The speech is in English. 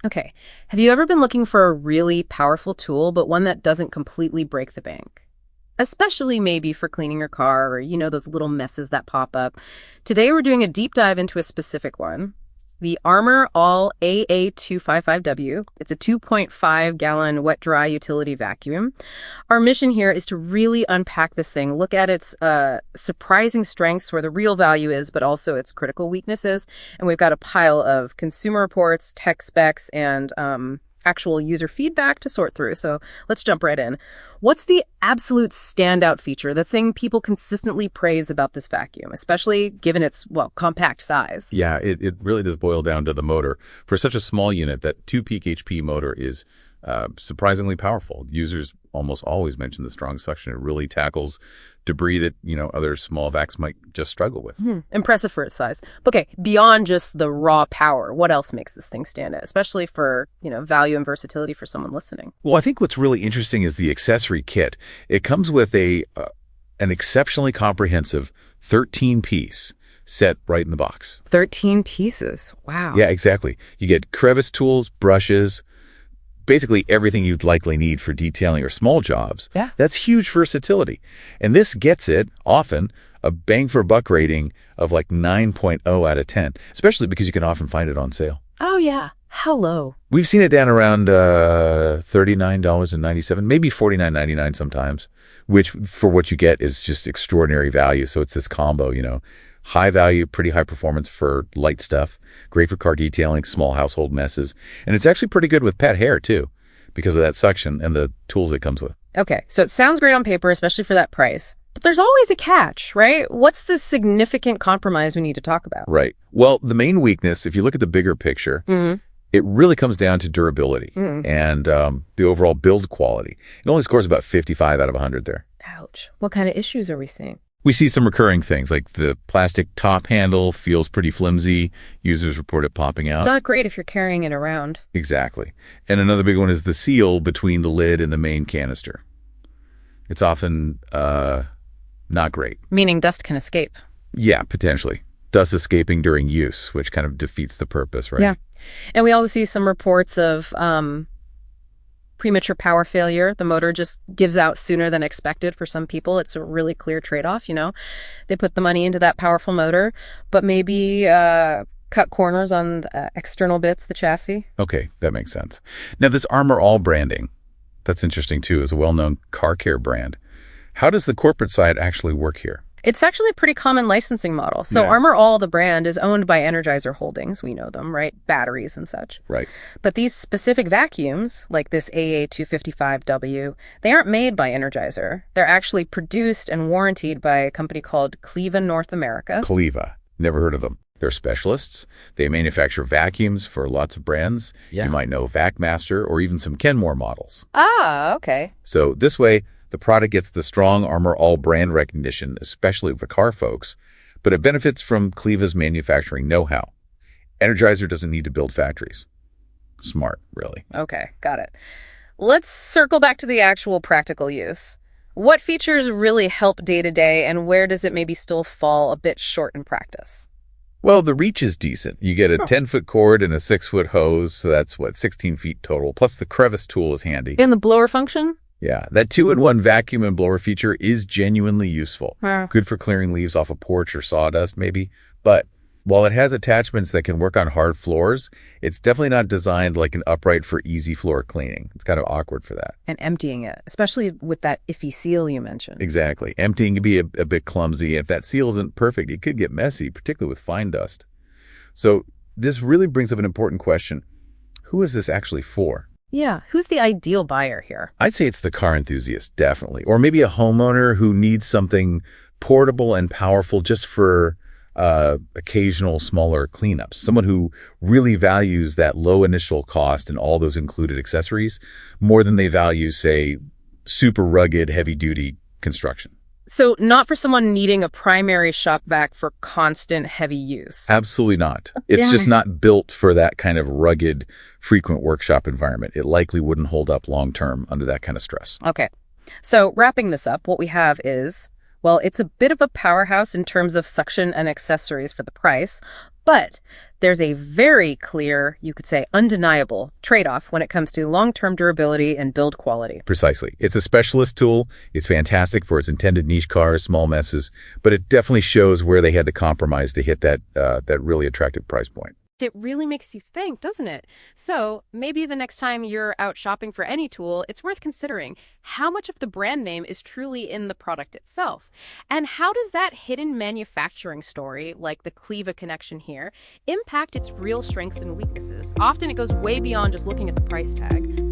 Okay. Have you ever been looking for a really powerful tool, but one that doesn't completely break the bank? Especially maybe for cleaning your car or, those little messes that pop up. Today we're doing a deep dive into a specific one, the Armor All AA255W. It's a 2.5-gallon wet-dry utility vacuum. Our mission here is to really unpack this thing, look at its surprising strengths, where the real value is, but also its critical weaknesses. And we've got a pile of consumer reports, tech specs, and actual user feedback to sort through. So let's jump right in. What's the absolute standout feature, the thing people consistently praise about this vacuum, especially given its, compact size? Yeah, it really does boil down to the motor. For such a small unit, that 2-peak HP motor is surprisingly powerful. Users almost always mention the strong suction. It really tackles debris that, other small vacs might just struggle with. Impressive for its size. Okay, beyond just the raw power, what else makes this thing stand out, especially for, value and versatility for someone listening? Well, I think what's really interesting is the accessory kit. It comes with an exceptionally comprehensive 13-piece set right in the box. 13 pieces. Wow. Yeah, exactly. You get crevice tools, brushes, basically everything you'd likely need for detailing or small jobs. Yeah. That's huge versatility. And this gets it, often, a bang for buck rating of like 9.0 out of 10, especially because you can often find it on sale. Oh, yeah. How low? We've seen it down around $39.97, maybe $49.99 sometimes, which for what you get is just extraordinary value. So it's this combo, high value, pretty high performance for light stuff, great for car detailing, small household messes. And it's actually pretty good with pet hair, too, because of that suction and the tools it comes with. Okay, so it sounds great on paper, especially for that price. But there's always a catch, right? What's the significant compromise we need to talk about? Right. Well, the main weakness, if you look at the bigger picture, it really comes down to durability and the overall build quality. It only scores about 55 out of 100 there. Ouch. What kind of issues are we seeing? We see some recurring things, like the plastic top handle feels pretty flimsy. Users report it popping out. It's not great if you're carrying it around. Exactly. And another big one is the seal between the lid and the main canister. It's often not great. Meaning dust can escape. Yeah, potentially. Dust escaping during use, which kind of defeats the purpose, right? Yeah. And we also see some reports of premature power failure. The motor just gives out sooner than expected for some people. It's a really clear trade-off, They put the money into that powerful motor, but maybe cut corners on the external bits, the chassis. Okay, that makes sense. Now, this Armor All branding, that's interesting too, is a well-known car care brand. How does the corporate side actually work here? It's actually a pretty common licensing model. So Yeah. Armor All, the brand, is owned by Energizer Holdings. We know them, right? Batteries and such. Right. But these specific vacuums, like this AA255W, they aren't made by Energizer. They're actually produced and warrantied by a company called Cleva North America. Cleva. Never heard of them. They're specialists. They manufacture vacuums for lots of brands. Yeah. You might know VacMaster or even some Kenmore models. Ah, okay. So this way, the product gets the strong Armor All brand recognition, especially with the car folks, but it benefits from Cleva's manufacturing know-how. Energizer doesn't need to build factories. Smart, really. Okay, got it. Let's circle back to the actual practical use. What features really help day-to-day, and where does it maybe still fall a bit short in practice? Well, the reach is decent. You get a 10-foot cord and a 6-foot hose, so that's, 16 feet total, plus the crevice tool is handy. And the blower function? Yeah, that 2-in-1 vacuum and blower feature is genuinely useful. Yeah. Good for clearing leaves off a porch or sawdust, maybe. But while it has attachments that can work on hard floors, it's definitely not designed like an upright for easy floor cleaning. It's kind of awkward for that. And emptying it, especially with that iffy seal you mentioned. Exactly. Emptying can be a bit clumsy. If that seal isn't perfect, it could get messy, particularly with fine dust. So this really brings up an important question. Who is this actually for? Yeah, who's the ideal buyer here? I'd say it's the car enthusiast, definitely. Or maybe a homeowner who needs something portable and powerful just for occasional smaller cleanups. Someone who really values that low initial cost and all those included accessories more than they value, say, super rugged, heavy-duty construction. So not for someone needing a primary shop vac for constant heavy use. Absolutely not. It's just not built for that kind of rugged, frequent workshop environment. It likely wouldn't hold up long-term under that kind of stress. Okay. So wrapping this up, what we have is, well, it's a bit of a powerhouse in terms of suction and accessories for the price. But there's a very clear, you could say undeniable, trade-off when it comes to long-term durability and build quality. Precisely. It's a specialist tool. It's fantastic for its intended niche cars, small messes, but it definitely shows where they had to compromise to hit that really attractive price point. It really makes you think, doesn't it? So maybe the next time you're out shopping for any tool, it's worth considering how much of the brand name is truly in the product itself. And how does that hidden manufacturing story, like the Cleva connection here, impact its real strengths and weaknesses? Often it goes way beyond just looking at the price tag.